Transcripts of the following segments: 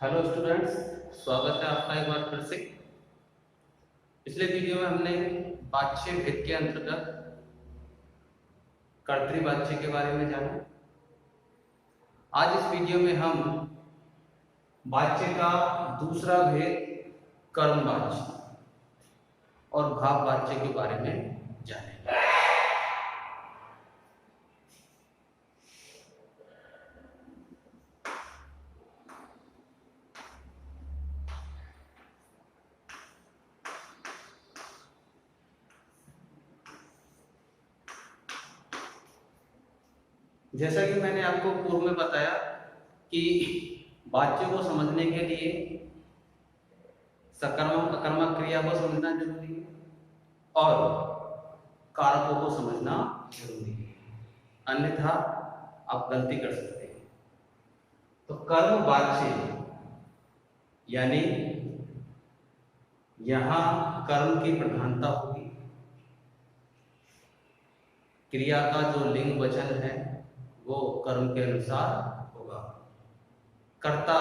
Hello students, स्वागत है आपका एक बार फिर से। पिछले वीडियो में हमने वाच्य भेद के अंतर्गत कर्तृवाच्य के बारे में जाना। आज इस वीडियो में हम वाच्य का दूसरा भेद कर्मवाच्य और भाववाच्य के बारे में जानेंगे। जैसा कि मैंने आपको पूर्व में बताया कि वाच्य को समझने के लिए सकर्मक अकर्मक क्रिया को समझना जरूरी है और कारकों को समझना जरूरी है, अन्यथा आप गलती कर सकते हैं। तो कर्मवाच्य यानी यहां कर्म की प्रधानता होगी, क्रिया का जो लिंग वचन है वो कर्म के अनुसार होगा, कर्ता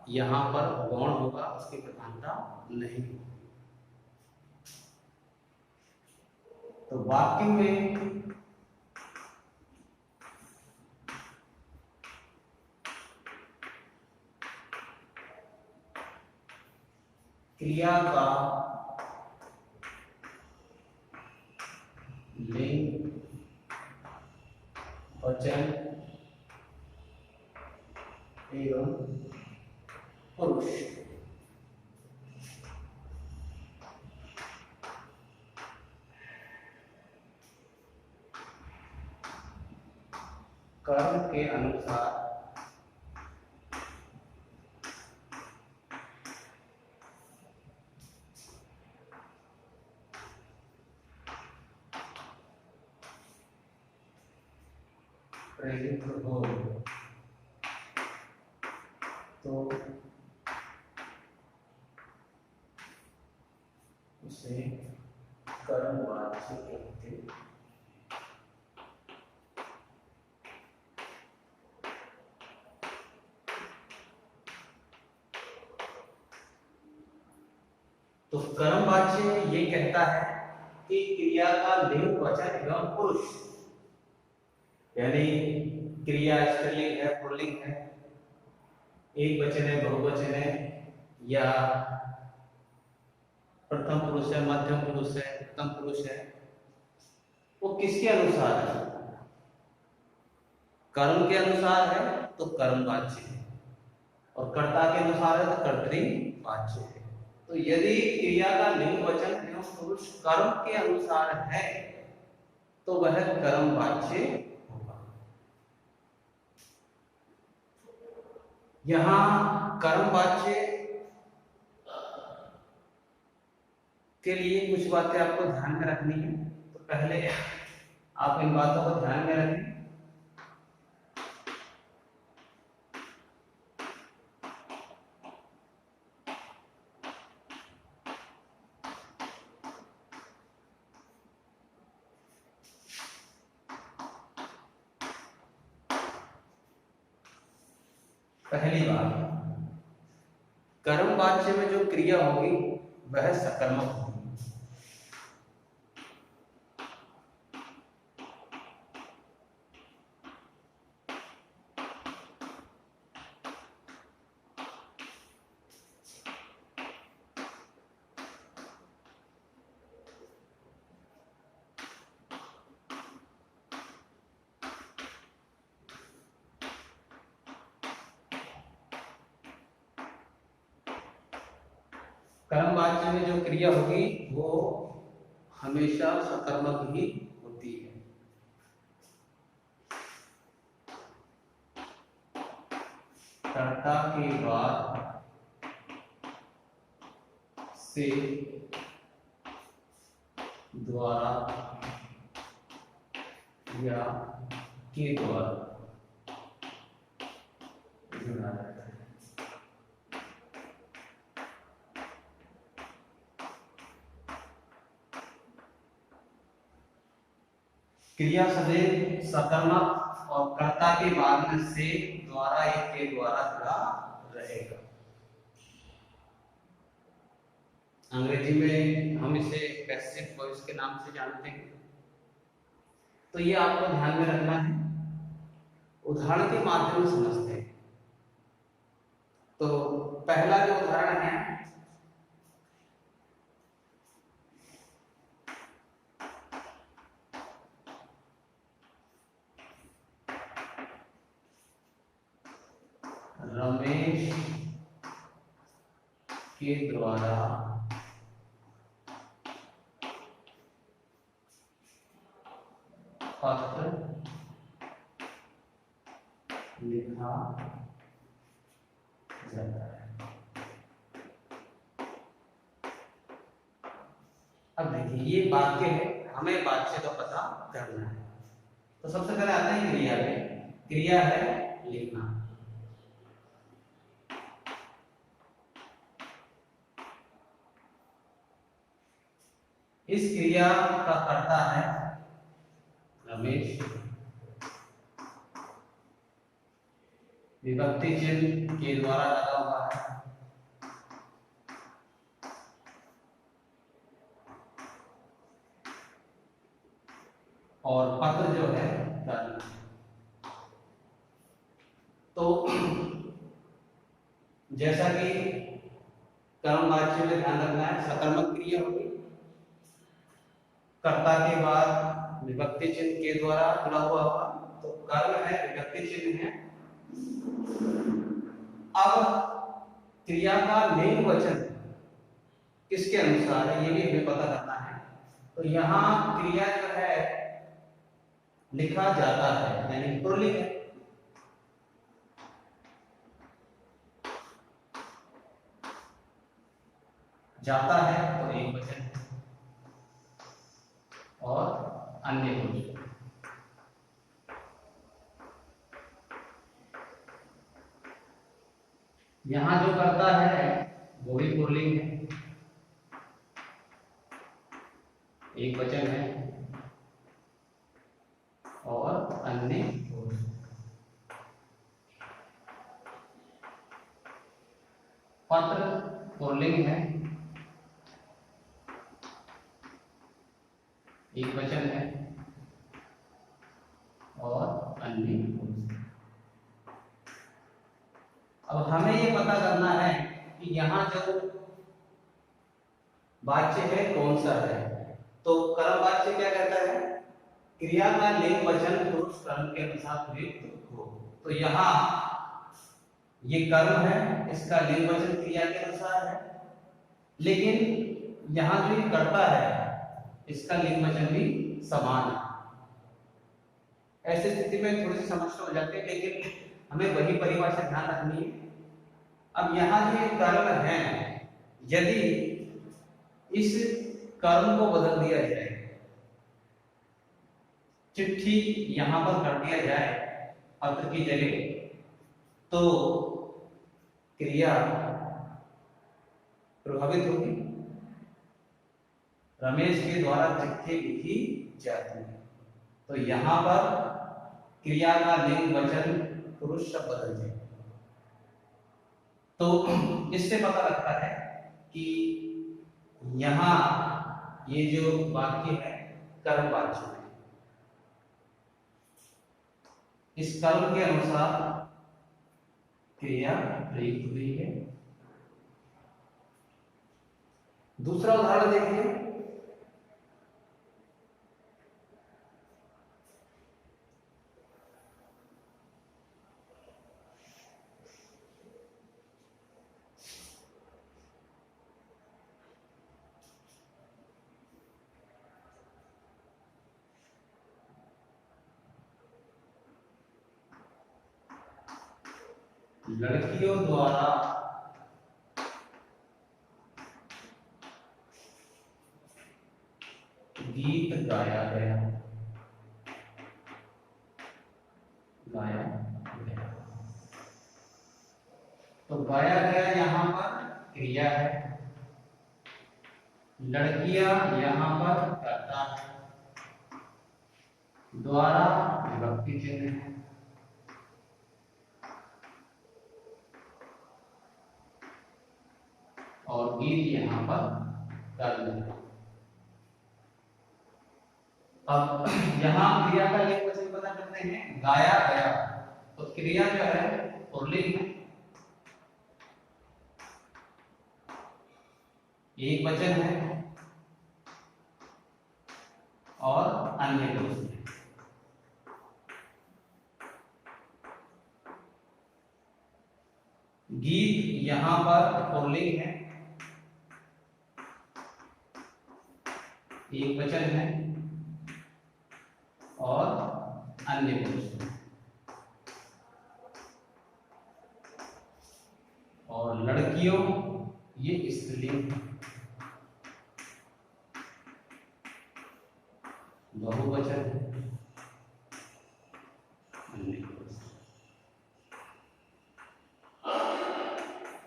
यहां पर गौण होगा, उसकी प्रधानता नहीं होगी। तो वाक्य में क्रिया का लिंग वचन एवं पुरुष कर्म के अनुसार प्रेरित हो तो उसे कर्मवाच्य कहते हैं। तो कर्मवाच्य ये कहता है कि क्रिया का लिंग वचन एवं पुरुष, यानी क्रिया स्त्रीलिंग है, पुल्लिंग है, एक वचन है, बहुवचन है, या प्रथम पुरुष है, मध्यम पुरुष है, उत्तम पुरुष है, वो किसके अनुसार है? कर्म के अनुसार है तो कर्मवाच्य है, और कर्ता के अनुसार है तो कर्तृवाच्य है। तो यदि क्रिया का लिंग वचन एवं पुरुष कर्म के अनुसार है तो वह कर्मवाच्य होगा। यहां कर्मवाच्य के लिए कुछ बातें आपको ध्यान में रखनी है। तो पहले आप इन बातों को ध्यान में रखें। पहली बात, कर्मवाच्य में जो क्रिया होगी वह सकर्मक होगी। कर्मवाच्य में जो क्रिया होगी वो हमेशा सकर्मक ही होती है। कर्ता के बाद से द्वारा या के द्वारा जुड़ा रहता है। क्रिया सदैव सकर्मक और कर्ता के बाद में से द्वारा एक के द्वारा जुड़ा रहेगा। अंग्रेजी में हम इसे पैसिव वॉइस के नाम से जानते हैं। तो ये आपको ध्यान में रखना है, उदाहरण के माध्यम से समझते हैं। तो पहला जो उदाहरण है, रमेश के द्वारा पत्र लिखा जाता है। अब देखिए ये वाक्य है, हमें वाक्य का पता करना है। तो सबसे पहले आता है क्रिया में, क्रिया है लिखना। इस क्रिया का कर्ता है रमेश, विभक्ति चिन्ह के द्वारा लगा हुआ है, और पत्र जो है कर्म। तो जैसा कि कर्म वाच्य में ध्यान रखना है, सकर्मक क्रिया होगी, कर्ता के बाद विभक्ति चिन्ह के द्वारा जुड़ा हुआ होगा, तो कर्म है, विभक्ति चिन्ह है। अब क्रिया का लिंग वचन किसके अनुसार है, ये भी हमें पता करना है। तो यहाँ क्रिया जो है लिखा जाता है, यानी पुल्लिंग है। जाता है तो एक वचन है, और अन्य पुरुष। यहां जो करता है वो भी पुल्लिंग है, एक वचन है, और अन्य पुरुष। पत्र पुल्लिंग है, एक वचन है, और अन्य पुरुष। अब हमें ये पता करना है कि यहाँ जो वाच्य है कौन सा है। तो कर्म वाच्य क्या कहता है, क्रिया का लिंग वचन पुरुष कर्म के अनुसार प्रयुक्त हो। तो यहाँ ये कर्म है, इसका लिंग वचन क्रिया के अनुसार है, लेकिन यहाँ जो ये कर्ता है इसका लिंग वचन भी समान है। ऐसी स्थिति में थोड़ी सी समस्या हो जाती है, लेकिन हमें वही परिभाषा ध्यान रखनी है। अब यहाँ जो ये कर्म है, यदि इस कर्म को बदल दिया जाए, चिट्ठी यहां पर कर दिया जाए पत्र की जगह, तो क्रिया प्रभावित होगी। रमेश के द्वारा चिट्ठी लिखी जाती है, तो यहां पर क्रिया का लिंग वचन पुरुष शब्द बदल जाए। तो इससे पता लगता है कि यहां ये जो वाक्य है कर्म वाच्य है, इस कर्म के अनुसार क्रिया प्रयुक्त हुई है। दूसरा उदाहरण देखिए, लड़कियों द्वारा गीत गाया गया, गाया गया। तो गाया गया यहां पर क्रिया है, लड़कियां यहां पर कर्ता है, द्वारा विभक्ति चिन्ह है, और गीत यहां पर कर्म। अब यहाँ क्रिया का लिंग वचन पता करते हैं, गाया गया, तो क्रिया जो है पुल्लिंग है, एक वचन है और अन्य पुरुष है। गीत यहां पर पुल्लिंग है, एक वचन है और अन्य पुरुष है। और लड़कियों ये स्त्रीलिंग है, बहुवचन है, अन्य पुरुष।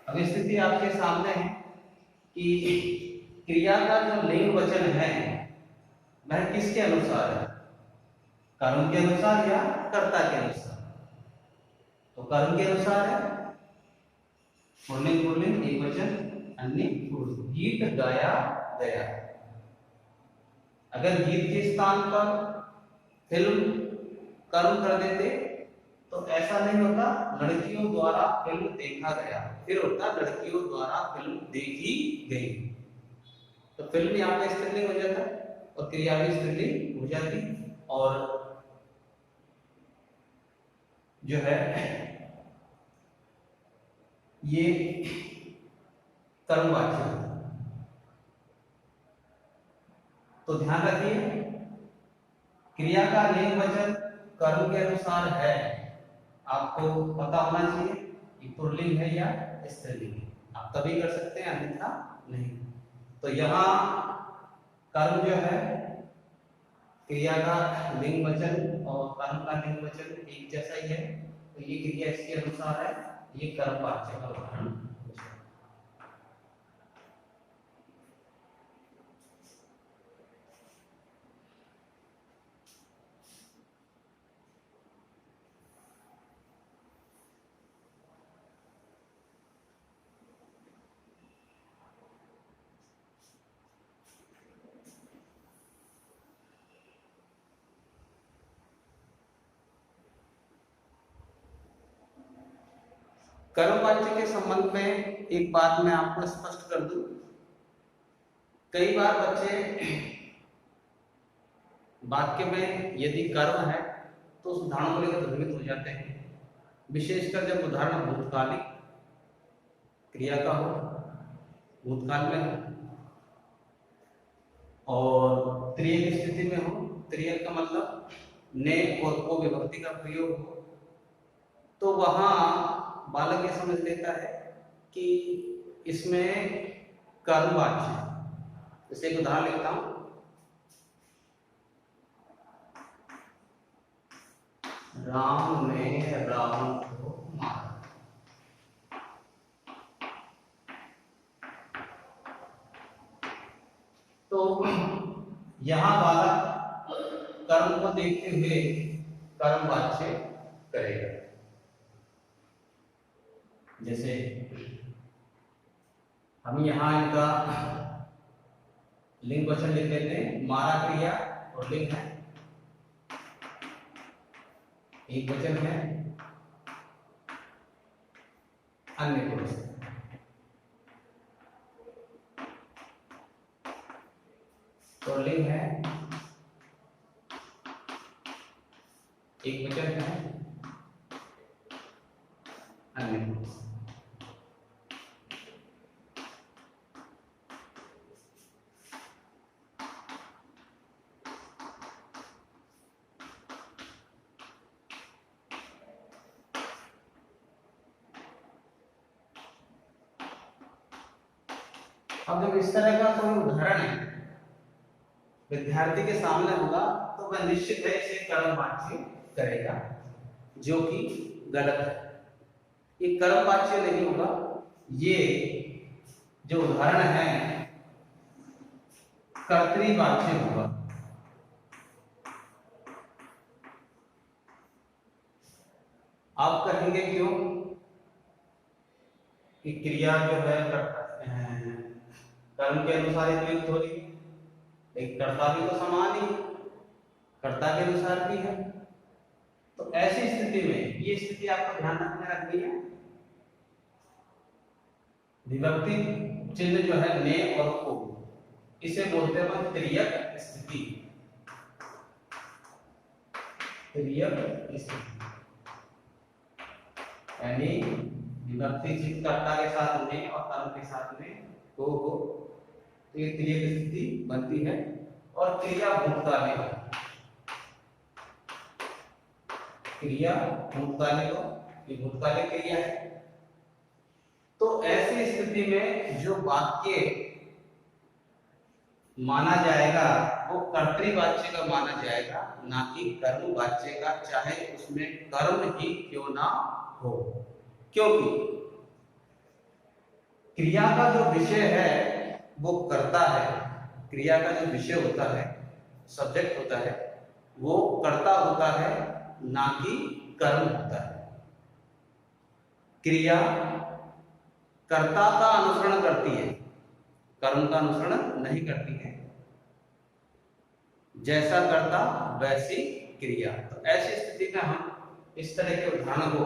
अब स्थिति आपके सामने है कि क्रिया का जो लिंग वचन है वह किसके अनुसार है, कर्म के अनुसार या कर्ता के अनुसार। तो कर्म के अनुसार है, पुल्लिंग पुल्लिंग एक वचन अन्य पुरुष। गीत गाया गया, अगर गीत के स्थान पर फिल्म कर्म कर देते तो ऐसा नहीं होता लड़कियों द्वारा फिल्म देखा गया, फिर होता लड़कियों द्वारा फिल्म देखी गई। तो फिल्म यहाँ पे स्त्रीलिंग हो जाता और क्रिया भी स्त्रीलिंग हो जाती, और जो है ये कर्मवाच्य होता है। तो ध्यान रखिए, क्रिया का लिंग वचन कर्म के अनुसार है, आपको पता होना चाहिए कि पुल्लिंग है या स्त्रीलिंग है। आप तभी कर सकते हैं, अन्यथा नहीं। तो यहाँ कर्म जो है क्रिया का लिंग वचन और कर्म का लिंग वचन एक जैसा ही है, तो ये क्रिया इसके अनुसार है, ये कर्मवाच्य का उदाहरण। कर्मवाच्य के संबंध में एक बात मैं आपको स्पष्ट कर दूं, कई बार बच्चे वाक्य में यदि कर्म है तो उस उदाहरण को लेकर भ्रमित हो जाते हैं, विशेषकर जब उदाहरण भूतकालिक क्रिया का हो, भूतकाल में हो और त्रियक स्थिति में हो। त्रियक का मतलब ने और को विभक्ति का प्रयोग हो, तो वहां बालक ये समझ लेता है कि इसमें कर्मवाच्य। जैसे एक उदाहरण लिखता हूं, राम ने रावण को मारा। तो यहां बालक कर्म को देखते हुए कर्मवाच्य करेगा। जैसे हम यहाँ इनका लिंग वचन लिख लेते हैं, मारा क्रिया और लिंग है, एक वचन है, अन्य पुरुष है। तो लिंग है, एक वचन है, अन्य पुरुष। अब जब इस तरह का कोई उदाहरण विद्यार्थी के सामने होगा तो वह निश्चित है इसे कर्मवाच्य करेगा, जो कि गलत है। ये कर्मवाच्य नहीं होगा, ये जो उदाहरण है कर्तृवाच्य होगा। आप कहेंगे क्यों कि क्रिया जो है कर्म के अनुसार ही प्रयुक्त हो रही है, लेकिन कर्ता भी तो समान ही है, कर्ता के अनुसार भी है। तो ऐसी स्थिति में ये स्थिति आपको ध्यान रखनी है, विभक्ति चिन्ह जो है ने और को, इसे बोलते हैं त्रियक स्थिति। त्रियक स्थिति यानी विभक्ति चिन्ह कर्ता के साथ ने और कर्म के साथ में को हो, तो ये त्रियक स्थिति बनती है। और क्रिया भूतकाल में हो, क्रिया भूतकाल में हो, ये भूतकालिक क्रिया है। तो ऐसी स्थिति में जो वाक्य माना जाएगा वो कर्तृवाच्य का माना जाएगा, ना कि कर्मवाच्य का, चाहे उसमें कर्म ही क्यों ना हो। क्योंकि क्रिया का जो विषय है वो कर्ता है, क्रिया का जो विषय होता है, सब्जेक्ट होता है, वो कर्ता होता है, ना कि कर्म होता है। क्रिया कर्ता का अनुसरण करती है, कर्म का अनुसरण नहीं करती है। जैसा कर्ता वैसी क्रिया। तो ऐसी स्थिति में हम इस तरह के उदाहरण को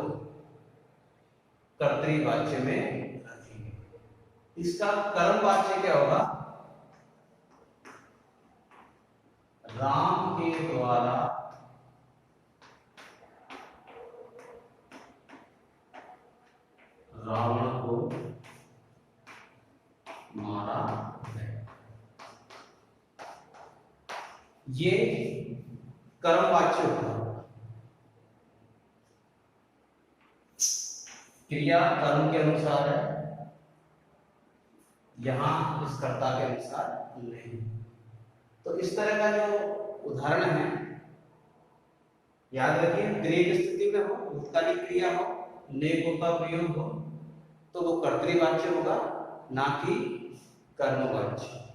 कर्तृवाच्य में रखेंगे। इसका कर्मवाच्य क्या होगा? राम के द्वारा रावण को मारा गया। ये कर्मवाच्य होगा। क्रिया कर्म के अनुसार है, यहां इस कर्ता के अनुसार नहीं। तो इस तरह का जो उदाहरण है, याद रखिए, त्रियक स्थिति में हो, भूतकालिक क्रिया हो, ने को का प्रयोग हो, तो वो कर्तृवाच्य होगा, ना कि कर्मवाच्य।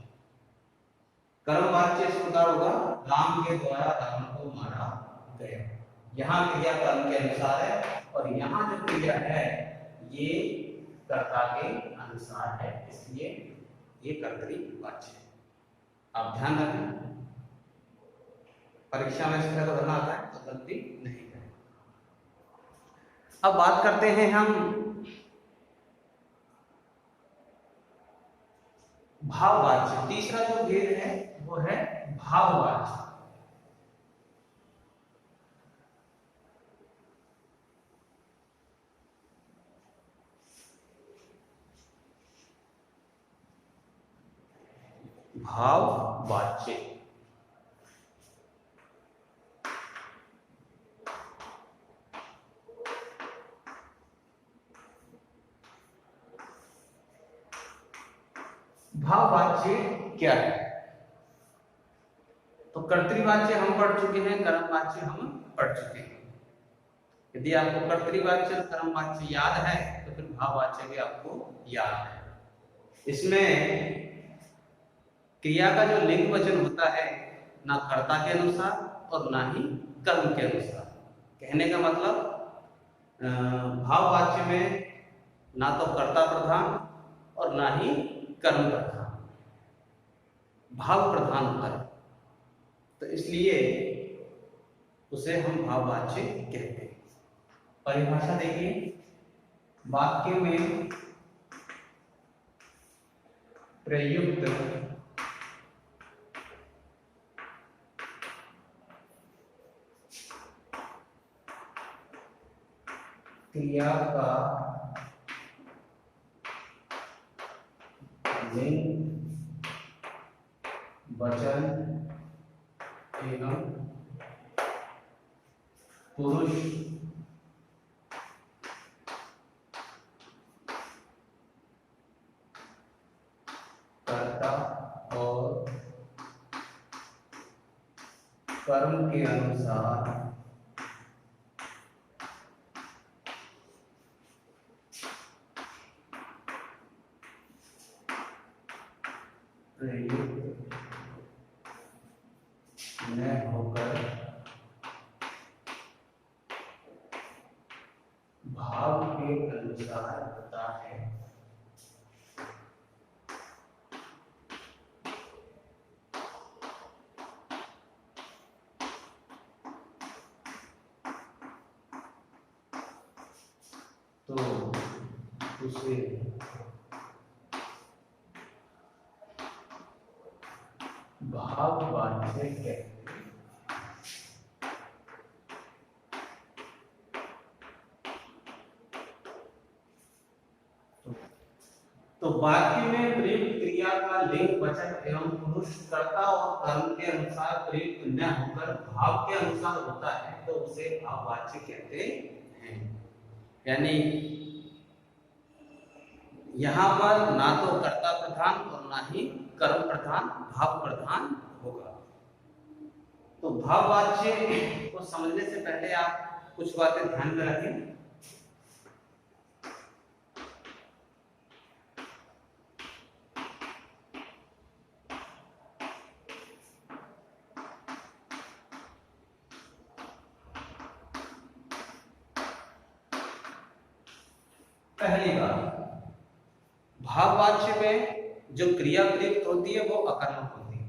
कर्मवाच्य इस प्रकार होगा, राम के द्वारा रावण को मारा गया। यहाँ क्रिया कर्म के अनुसार है, और यहाँ जो क्रिया है ये कर्ता के अनुसार है, इसलिए ये कर्तृवाच्य है। आप ध्यान रखें, परीक्षा में इस तरह का धरना आता है तो गलती नहीं करें। अब बात करते हैं हम भाववाच्य। तीसरा जो भेद है वो है भाववाच्य। भाववाच्य भाववाच्य क्या है? तो कर्तृवाच्य हम पढ़ चुके हैं, कर्मवाच्य हम पढ़ चुके हैं। यदि आपको कर्तृवाच्य और कर्मवाच्य याद है तो फिर भाववाच्य भी आपको याद है। इसमें क्रिया का जो लिंग वचन होता है, ना कर्ता के अनुसार और ना ही कर्म के अनुसार। कहने का मतलब भाववाच्य में ना तो कर्ता प्रधान और ना ही कर्म प्रधान, भाव प्रधान होता है, तो इसलिए उसे हम भाववाच्य कहते हैं। परिभाषा देखिए, वाक्य में प्रयुक्त क्रिया का लिंग वचन एवं पुरुष कर्ता और कर्म के अनुसार प्रयुक्त न होकर भाव के अनुसार होता है, तो उसे भाववाच्य कहते हैं। तो वाक्य में प्रयुक्त क्रिया का लिंग वचन एवं पुरुष कर्ता और कर्म के अनुसार प्रयुक्त न होकर भाव के अनुसार होता है तो उसे भाववाच्य कहते हैं। यानी यहाँ पर ना तो कर्ता प्रधान और ना ही कर्म प्रधान, भाव प्रधान होगा। तो भाववाच्य को समझने से पहले आप कुछ बातें ध्यान में रखें। पहली बात, भाववाच्य में जो क्रिया प्रयुक्त होती है वो अकर्मक होती है।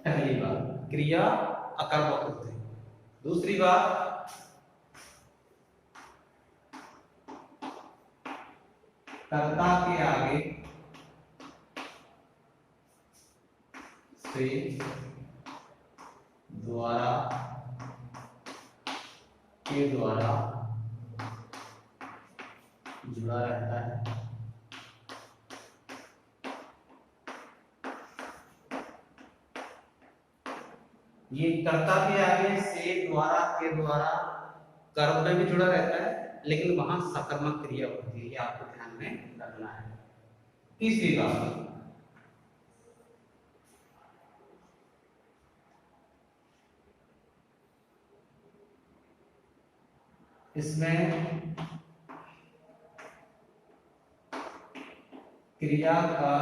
पहली बात, क्रिया अकर्मक होती है। दूसरी बात, कर्ता के आगे से द्वारा के द्वारा जुड़ा रहता है। ये कर्ता के आगे से द्वारा के द्वारा कर्म में भी जुड़ा रहता है, लेकिन वहां सकर्मक क्रिया होती है, ये आपको ध्यान में रखना है। तीसरी बात, इसमें क्रिया का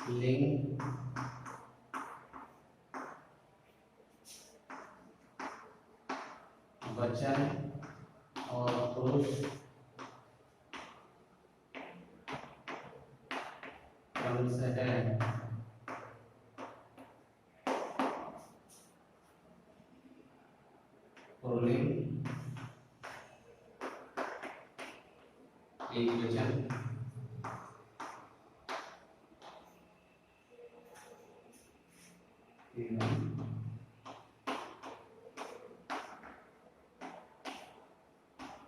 लिंग वचन और पुरुष क्रम से है। पुल्लिंग एक वचन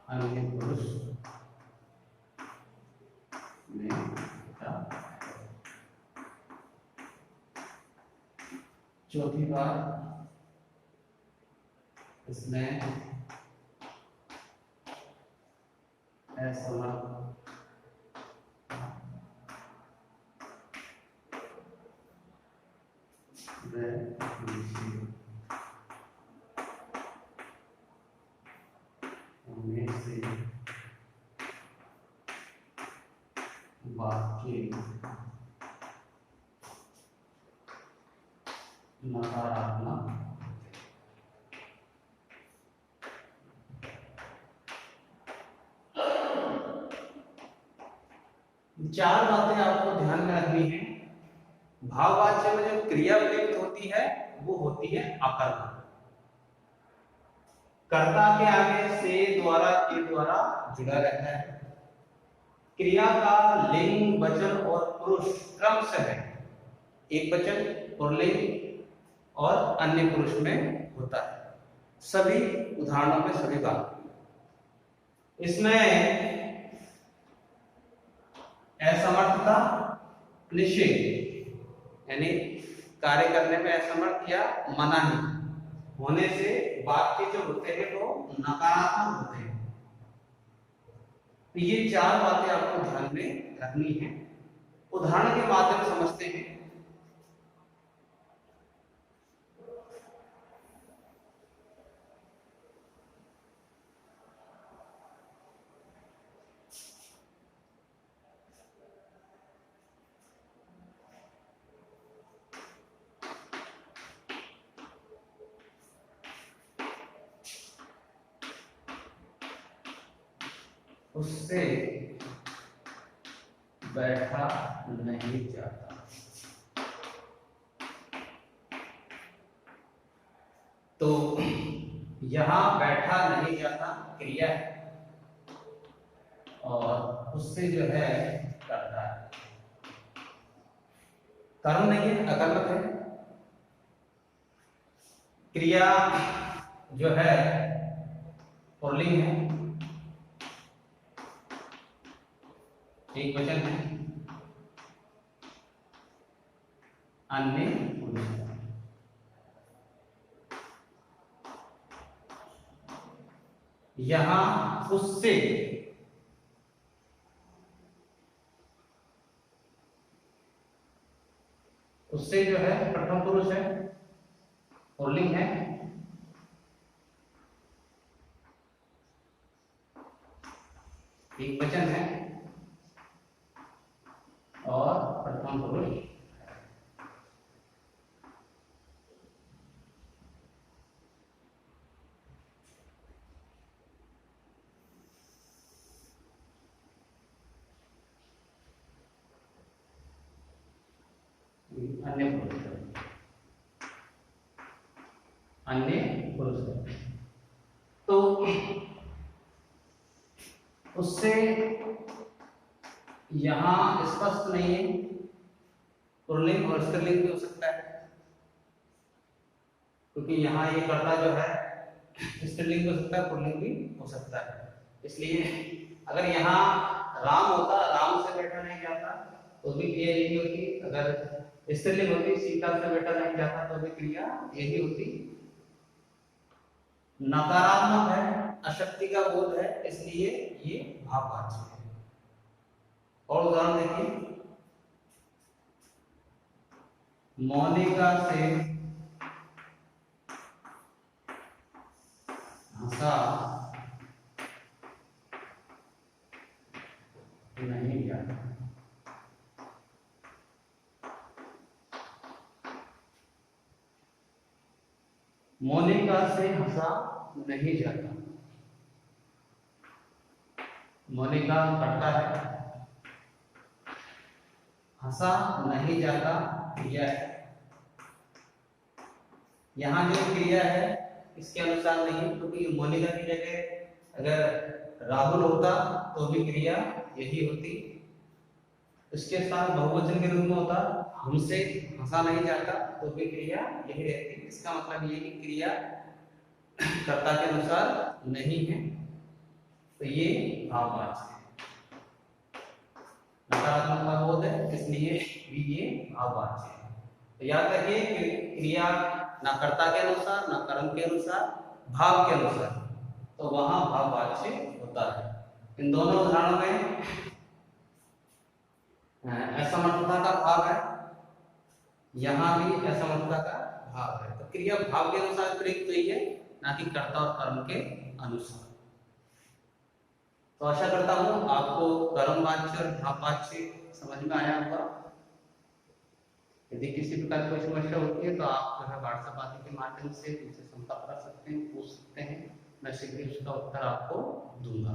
अन्य पुरुष में होता है। चौथी बात, इसमें असमर्थ से वाक्य नकारात्मक चार बातें आपको ध्यान में रखनी है। भाववाच्य में जो क्रिया प्रयुक्त होती है वो होती है अकर्मक। कर्ता के आगे से द्वारा के द्वारा जुड़ा रहता है। क्रिया का लिंग वचन और पुरुष क्रम से है, एक वचन पुल्लिंग और अन्य पुरुष में होता है। सभी उदाहरणों में सभी बात, इसमें असमर्थता निषेध यानी कार्य करने में असमर्थ या मनाही होने से वाक्य जो होते हैं वो नकारात्मक होते हैं। तो ये चार बातें आपको ध्यान में रखनी है। उदाहरण के माध्यम से समझते हैं। उससे बैठा नहीं जाता। तो यहां बैठा नहीं जाता क्रिया है और उससे जो है करता है। कर्म नहीं है, अकर्मक है। क्रिया जो है पुल्लिंग है, एक वचन है, अन्य पुरुष है। यहां उससे उससे जो है प्रथम पुरुष है, पुल्लिंग है, एक वचन है और प्रथम पुरुष। अन्य पुरुष है, अन्य पुरुष है। तो उससे यहां स्पष्ट नहीं है, पुल्लिंग और स्त्रीलिंग भी हो सकता है, क्योंकि यहाँ ये कर्ता जो है स्त्रीलिंग भी हो सकता है, पुल्लिंग भी हो सकता है। इसलिए अगर यहाँ राम होता, राम से बैठा नहीं जाता तो भी क्रिया यही होती। अगर स्त्रीलिंग होती, सीता से बैठा नहीं जाता तो भी क्रिया यही होती। नकारात्मक है, अशक्ति का बोध है, इसलिए ये भाववाची है। और उदाहरण देखिए, मोनिका से हंसा नहीं जाता। मोनिका से हंसा नहीं जाता। मोनिका करता है, हंसा नहीं जाता क्रिया है। यहाँ जो क्रिया है इसके अनुसार नहीं है, क्योंकि मोनिका की जगह अगर राहुल होता तो भी क्रिया यही होती। इसके साथ बहुवचन के रूप में होता, हमसे हंसा नहीं जाता तो भी क्रिया यही रहती। इसका मतलब ये कि क्रिया कर्ता के अनुसार नहीं है, तो ये भाववाची है। नकारात्मक का बोध है, इसलिए भी ये भाववाची है। तो याद रखिए कि क्रिया ना कर्ता के अनुसार, ना कर्म के अनुसार, भाव के अनुसार, तो वहां भाववाची होता है। इन दोनों उदाहरणों में असमर्थता का भाव है, यहां भी असमर्थता का भाव है। तो क्रिया भाव के अनुसार प्रयुक्त हुई है, ना कि कर्ता और कर्म के अनुसार। तो आशा करता हूं आपको कर्मवाच्य और भाववाच्य समझ में आया होगा। यदि किसी प्रकार की कोई समस्या होती है तो आप जो है व्हाट्सएप आदि के माध्यम से मुझसे संपर्क कर सकते हैं, पूछ सकते हैं। मैं शीघ्र उसका उत्तर आपको दूंगा।